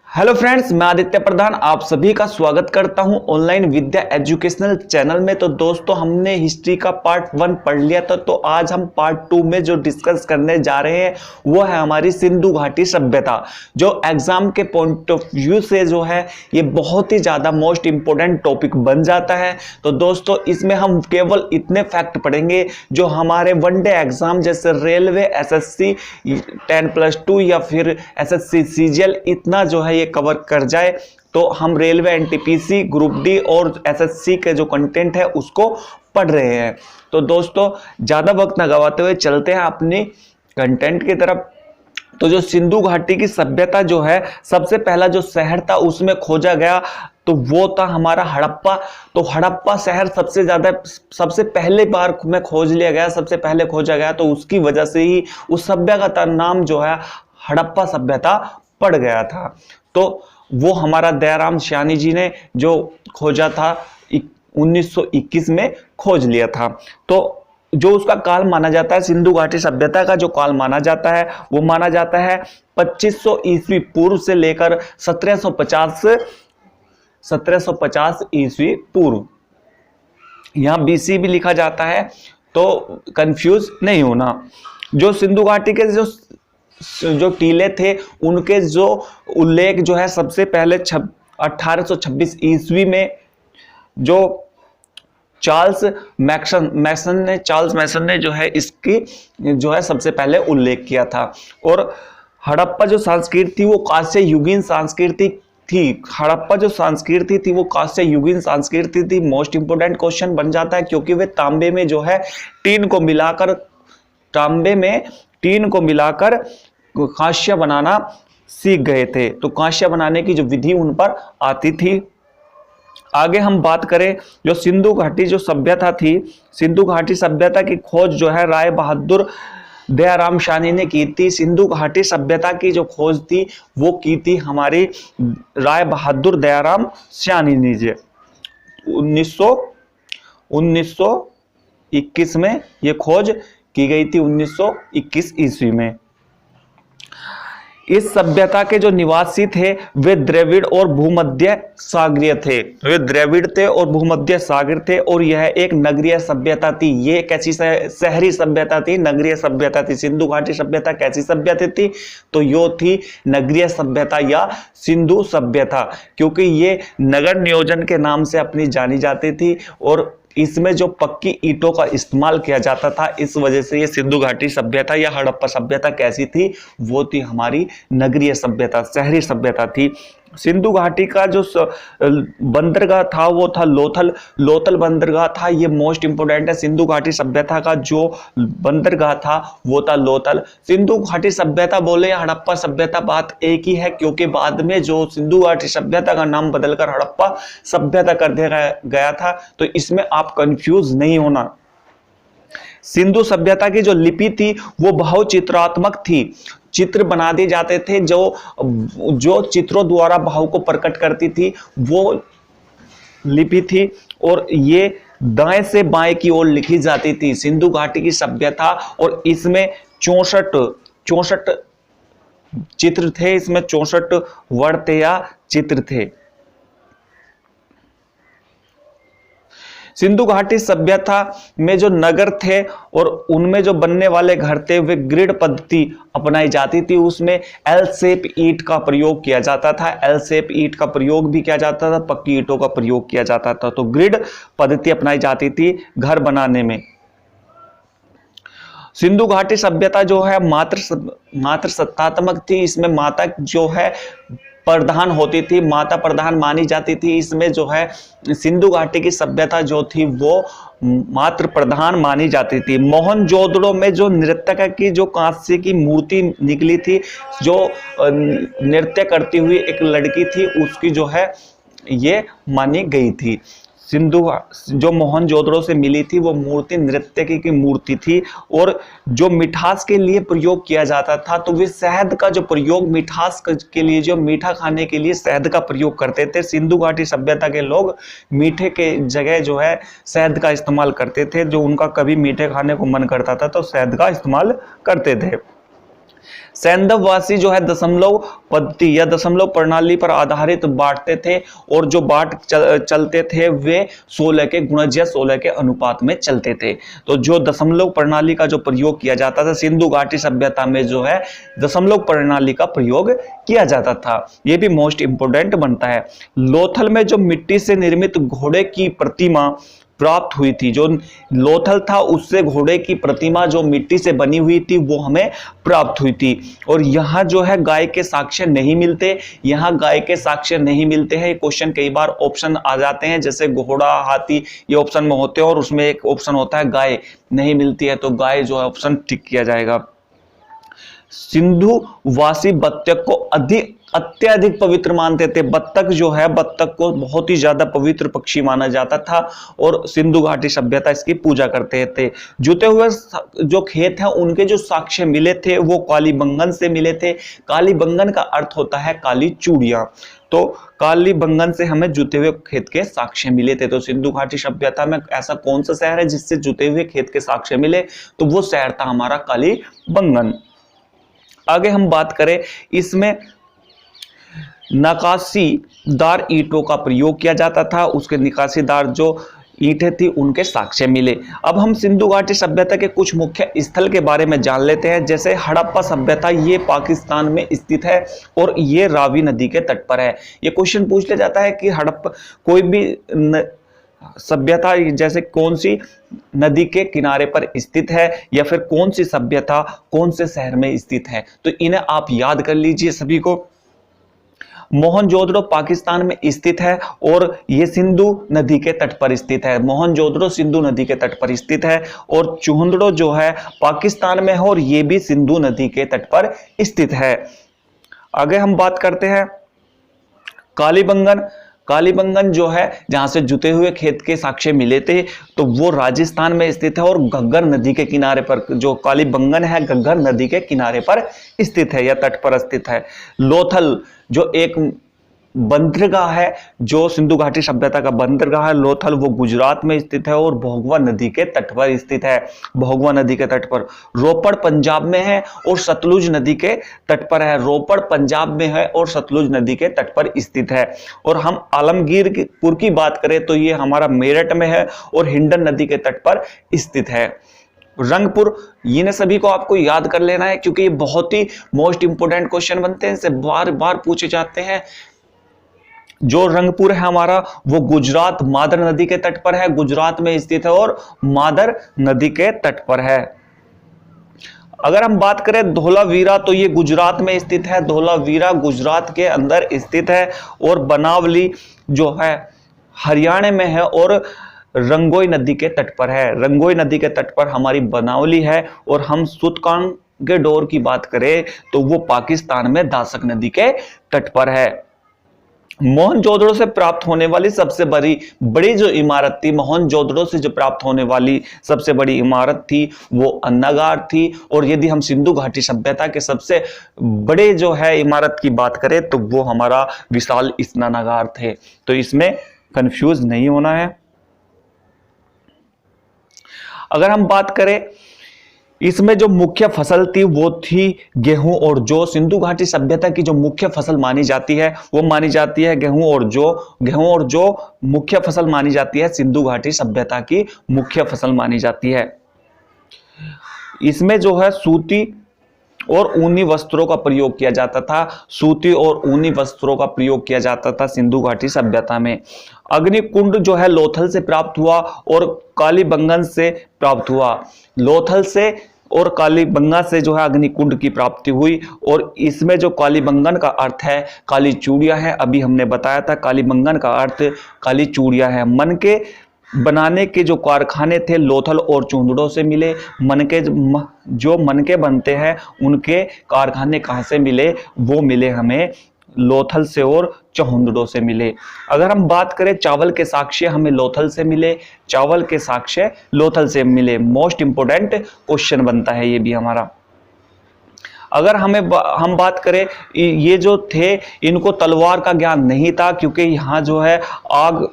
Hello friends, मैं आदित्य प्रधान आप सभी का स्वागत करता हूं ऑनलाइन विद्या एजुकेशनल चैनल में। तो दोस्तों, हमने हिस्ट्री का पार्ट 1 पढ़ लिया था, तो आज हम पार्ट 2 में जो डिस्कस करने जा रहे हैं वो है हमारी सिंधु घाटी सभ्यता, जो एग्जाम के पॉइंट ऑफ व्यू से जो है ये बहुत ही ज्यादा मोस्ट इंपोर्टेंट टॉपिक बन जाता है। तो दोस्तों, इसमें हम केवल इतने फैक्ट पढ़ेंगे जो हमारे वनडे एग्जाम जैसे रेलवे, एसएससी 10+2 या फिर एसएससी सीजीएल इतना जो है ये कवर कर जाए। तो हम रेलवे, एनटीपीसी, ग्रुप डी और एसएससी के जो कंटेंट है उसको पढ़ रहे हैं। तो दोस्तों, ज्यादा वक्त न गवाते हुए चलते हैं अपनी कंटेंट की तरफ। तो जो सिंधु घाटी की सभ्यता जो है, सबसे पहला जो शहर था उसमें खोजा गया तो वो था हमारा हड़प्पा। तो हड़प्पा शहर सबसे पहले बार में खोज लिया गया, सबसे पहले खोजा गया, तो उसकी वजह से ही उस सभ्यता का नाम जो है हड़प्पा सभ्यता पड़ गया था। तो वो हमारा दयाराम सयानी जी ने जो खोजा था 1921 में खोज लिया था। तो जो उसका काल माना जाता है, सिंधु घाटी सभ्यता का जो काल माना जाता है वो माना जाता है 2500 ईस्वी पूर्व से लेकर 1750 ईस्वी पूर्व। यहां बीसी भी लिखा जाता है, तो कंफ्यूज नहीं होना। जो सिंधु घाटी के जो टीले थे उनके जो उल्लेख जो है सबसे पहले 1826 ईस्वी में जो चार्ल्स मैसन ने जो है इसकी जो है सबसे पहले उल्लेख किया था। और हड़प्पा जो संस्कृति थी वो कांस्य युगीन संस्कृति थी। हड़प्पा जो संस्कृति थी वो कांस्य युगीन संस्कृति थी। मोस्ट इंपोर्टेंट क्वेश्चन बन जाता है क्योंकि वे तांबे में जो है टीन को मिलाकर कांस्य बनाना सीख गए थे। तो कांस्य बनाने की जो विधि उन पर आती थी। आगे हम बात करें, जो सिंधु घाटी जो सभ्यता थी, सिंधु घाटी सभ्यता की खोज जो है राय बहादुर दयाराम सयानी ने की थी। सिंधु घाटी सभ्यता की जो खोज थी वो की थी हमारी राय बहादुर दयाराम सयानी ने। 1921 में ये खोज की गई थी, 1921 ईस्वी में। इस सभ्यता के जो निवासी थे वे द्रविड़ और भूमध्य सागरीय थे। और यह एक नगरीय सभ्यता थी। ये कैसी शहरी सभ्यता थी? नगरीय सभ्यता थी। सिंधु घाटी सभ्यता कैसी सभ्यता थी? तो यो थी नगरीय सभ्यता या सिंधु सभ्यता, क्योंकि ये नगर नियोजन के नाम से अपनी जानी जाती थी और इसमें जो पक्की ईंटों का इस्तेमाल किया जाता था, इस वजह से ये सिंधु घाटी सभ्यता या हड़प्पा सभ्यता कैसी थी? वो थी हमारी नगरीय सभ्यता, शहरी सभ्यता थी। सिंधु घाटी का जो बंदरगाह था वो था लोथल बंदरगाह था। ये मोस्ट इंपोर्टेंट है। सिंधु घाटी सभ्यता का जो बंदरगाह था वो था लोथल। सिंधु घाटी सभ्यता बोले या हड़प्पा सभ्यता, बात एक ही है, क्योंकि बाद में जो सिंधु घाटी सभ्यता का नाम बदलकर हड़प्पा सभ्यता कर दिया गया था। तो इसमें आप कंफ्यूज नहीं होना। सिंधु सभ्यता की जो लिपि थी वो बहुचित्रात्मक थी। चित्र बना दिए जाते थे जो चित्रों द्वारा भाव को प्रकट करती थी, वो लिपि थी। और ये दाएं से बाएं की ओर लिखी जाती थी। सिंधु घाटी की सभ्यता, और इसमें 64 चित्र थे, इसमें 64 वर्ण थे या चित्र थे। सिंधु घाटी सभ्यता में जो नगर थे और उनमें जो बनने वाले घर थे वे ग्रिड पद्धति अपनाई जाती थी। उसमें एल शेप ईंट का प्रयोग किया जाता था। एल शेप ईंट का प्रयोग भी किया जाता था, पक्की ईंटों का प्रयोग किया जाता था। तो ग्रिड पद्धति अपनाई जाती थी घर बनाने में। सिंधु घाटी सभ्यता जो है मात्र सत्तात्मक थी। इसमें माता जो है प्रधान होती थी, माता प्रधान मानी जाती थी। इसमें जो है सिंधु घाटी की सभ्यता जो थी वो मात्र प्रधान मानी जाती थी। मोहनजोदड़ो में जो नृत्यक की जो कांस्य की मूर्ति निकली थी, जो नृत्य करती हुई एक लड़की थी, उसकी जो है ये मानी गई थी। जो मोहनजोदड़ो से मिली थी वो मूर्ति नृत्यकी की मूर्ति थी। और जो मिठास के लिए प्रयोग किया जाता था, तो वे शहद का जो प्रयोग मिठास के लिए, जो मीठा खाने के लिए शहद का प्रयोग करते थे। सिंधु घाटी सभ्यता के लोग मीठे के जगह जो है शहद का इस्तेमाल करते थे। जो उनका कभी मीठे खाने को मन करता था तो शहद का इस्तेमाल करते थे। सैंधववासी जो है दशमलव पद्धति या दशमलव प्रणाली पर आधारित बांटते थे और जो बाट चलते थे वे 16 के गुणज या 16 के अनुपात में चलते थे। तो जो दशमलव प्रणाली का जो प्रयोग किया जाता था सिंधु घाटी सभ्यता में जो है दशमलव प्रणाली का प्रयोग किया जाता था। यह भी मोस्ट इंपोर्टेंट बनता है। लोथल में जो मिट्टी से निर्मित घोड़े की प्रतिमा प्राप्त हुई थी, जो लोथल था उससे घोड़े की प्रतिमा जो मिट्टी से बनी हुई थी वो हमें प्राप्त हुई थी। और यहाँ जो है गाय के साक्ष्य नहीं मिलते, यहाँ गाय के साक्ष्य नहीं मिलते हैं। क्वेश्चन कई बार ऑप्शन आ जाते हैं जैसे घोड़ा, हाथी, ये ऑप्शन में होते हैं और उसमें एक ऑप्शन होता है गाय नहीं मिलती है, तो गाय जो है ऑप्शन टिक किया जाएगा। सिंधु वासी बत्तख को अत्यधिक पवित्र मानते थे। बत्तख जो है, बत्तख को बहुत ही ज्यादा पवित्र पक्षी माना जाता था और सिंधु घाटी सभ्यता इसकी पूजा करते थे। जुते हुए जो खेत हैं उनके जो साक्ष्य मिले थे वो कालीबंगन से मिले थे। कालीबंगन का अर्थ होता है काली चूड़ियां, तो कालीबंगन से हमें जुते हुए खेत के साक्ष्य मिले थे। तो सिंधु घाटी सभ्यता में ऐसा कौन सा शहर है जिससे जुते हुए खेत के साक्ष्य मिले, तो वो शहर था हमारा कालीबंगन। आगे हम बात करें, इसमें नकाशीदार ईंटों का प्रयोग किया जाता था, उसके निकासीदार जो ईंटें थी उनके साक्ष्य मिले। अब हम सिंधु घाटी सभ्यता के कुछ मुख्य स्थल के बारे में जान लेते हैं। जैसे हड़प्पा सभ्यता, ये पाकिस्तान में स्थित है और ये रावी नदी के तट पर है। ये क्वेश्चन पूछ लिया जाता है कि हड़प्पा कोई भी सभ्यता जैसे कौन सी नदी के किनारे पर स्थित है या फिर कौन सी सभ्यता कौन से शहर में स्थित है, तो इन्हें आप याद कर लीजिए सभी को। मोहनजोदड़ो पाकिस्तान में स्थित है और यह सिंधु नदी के तट पर स्थित है। मोहनजोदड़ो सिंधु नदी के तट पर स्थित है और चुहंदड़ो जो है पाकिस्तान में है और यह भी सिंधु नदी के तट पर स्थित है। आगे हम बात करते हैं कालीबंगन। कालीबंगन जो है जहां से जुते हुए खेत के साक्ष्य मिले थे, तो वो राजस्थान में स्थित है और घग्गर नदी के किनारे पर, जो कालीबंगन है घग्गर नदी के किनारे पर स्थित है या तट पर स्थित है। लोथल जो एक बंदरगाह है, जो सिंधु घाटी सभ्यता का बंदरगाह है लोथल, वो गुजरात में स्थित है और भोगवा नदी के तट पर स्थित है। भोगवा नदी के तट पर। रोपड़ पंजाब में है और सतलुज नदी के तट पर है। रोपड़ पंजाब में है और सतलुज नदी के तट पर स्थित है। और हम आलमगीरपुर की बात करें तो ये हमारा मेरठ में है और हिंडन नदी के तट पर स्थित है। रंगपुर, ये सभी को आपको याद कर लेना है क्योंकि ये बहुत ही मोस्ट इंपोर्टेंट क्वेश्चन बनते हैं, इनसे बार बार पूछे जाते हैं। जो रंगपुर है हमारा वो गुजरात मादर नदी के तट पर है, गुजरात में स्थित है और मादर नदी के तट पर है। अगर हम बात करें धोलावीरा, तो ये गुजरात में स्थित है। धोलावीरा गुजरात के अंदर स्थित है और बनावली जो है हरियाणा में है और रंगोई नदी के तट पर है। रंगोई नदी के तट पर हमारी बनावली है। और हम सूतकांगेडोर की बात करें तो वो पाकिस्तान में दासक नदी के तट पर है। मोहनजोदड़ो से प्राप्त होने वाली सबसे बड़ी जो इमारत थी, मोहनजोदड़ो से जो प्राप्त होने वाली सबसे बड़ी इमारत थी वो अन्नागार थी। और यदि हम सिंधु घाटी सभ्यता के सबसे बड़े जो है इमारत की बात करें तो वो हमारा विशाल स्नानागार थे। तो इसमें कंफ्यूज नहीं होना है। अगर हम बात करें, इसमें जो मुख्य फसल थी वो थी गेहूं और जौ। सिंधु घाटी सभ्यता की जो मुख्य फसल मानी जाती है वो मानी जाती है गेहूं और जौ। गेहूं और जौ मुख्य फसल मानी जाती है, सिंधु घाटी सभ्यता की मुख्य फसल मानी जाती है। इसमें जो है सूती और ऊनी वस्त्रों का प्रयोग किया जाता था। सूती और ऊनी वस्त्रों का प्रयोग किया जाता था सिंधु घाटी सभ्यता में। अग्निकुंड जो है लोथल से प्राप्त हुआ और कालीबंगन से प्राप्त हुआ। लोथल से और कालीबंगा से जो है अग्निकुंड की प्राप्ति हुई। और इसमें जो कालीबंगन का अर्थ है काली चूड़ियां है। अभी हमने बताया था कालीबंगन का अर्थ काली चूड़ियां है। मन के बनाने के जो कारखाने थे लोथल और चुंदड़ों से मिले। जो मन के बनते हैं उनके कारखाने कहाँ से मिले, वो मिले हमें लोथल से और चहुंदड़ों से मिले। अगर हम बात करें चावल के साक्ष्य हमें लोथल से मिले, चावल के साक्ष्य लोथल से मिले। मोस्ट इंपोर्टेंट क्वेश्चन बनता है ये भी हमारा। अगर हम बात करें, ये जो थे इनको तलवार का ज्ञान नहीं था क्योंकि यहाँ जो है आग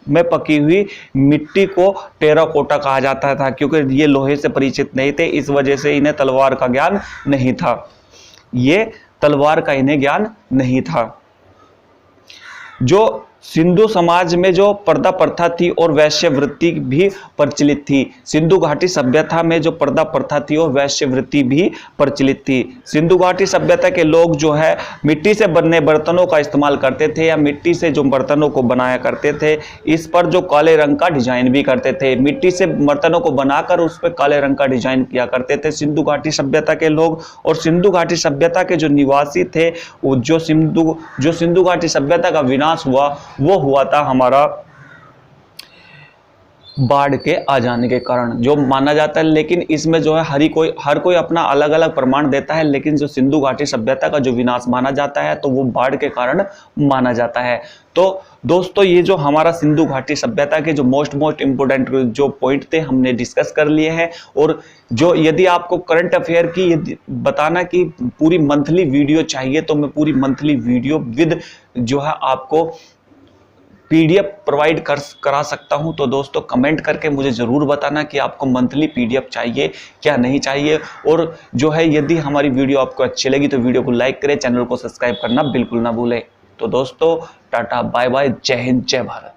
में पकी हुई मिट्टी को टेराकोटा कहा जाता था, क्योंकि ये लोहे से परिचित नहीं थे, इस वजह से इन्हें तलवार का ज्ञान नहीं था। ये तलवार का इन्हें ज्ञान नहीं था। जो सिंधु समाज में जो पर्दा प्रथा थी और वैश्यवृत्ति भी प्रचलित थी। सिंधु घाटी सभ्यता में जो पर्दा प्रथा थी और वैश्यवृत्ति भी प्रचलित थी। सिंधु घाटी सभ्यता के लोग जो है मिट्टी से बने बर्तनों का इस्तेमाल करते थे या मिट्टी से जो बर्तनों को बनाया करते थे, इस पर जो काले रंग का डिजाइन भी करते थे। मिट्टी से बर्तनों को बनाकर उस पर काले रंग का डिजाइन किया करते थे सिंधु घाटी सभ्यता के लोग। और सिंधु घाटी सभ्यता के जो निवासी थे, जो सिंधु घाटी सभ्यता का विनाश हुआ वो हुआ था हमारा बाढ़ के आ जाने के कारण, जो माना जाता है। लेकिन इसमें जो है हर कोई अपना अलग अलग प्रमाण देता है, लेकिन जो सिंधु घाटी सभ्यता का जो विनाश माना जाता है तो वो बाढ़ के कारण माना जाता है। तो दोस्तों, ये जो हमारा सिंधु घाटी सभ्यता के जो मोस्ट इंपोर्टेंट जो पॉइंट थे हमने डिस्कस कर लिए हैं। और जो यदि आपको करंट अफेयर की यदि बताना कि पूरी मंथली वीडियो चाहिए तो मैं पूरी मंथली वीडियो विद जो है आपको पीडीएफ प्रोवाइड करा सकता हूं। तो दोस्तों, कमेंट करके मुझे ज़रूर बताना कि आपको मंथली पीडीएफ चाहिए क्या नहीं चाहिए। और जो है यदि हमारी वीडियो आपको अच्छी लगी तो वीडियो को लाइक करें, चैनल को सब्सक्राइब करना बिल्कुल ना भूलें। तो दोस्तों, टाटा बाय बाय, जय हिंद, जय भारत।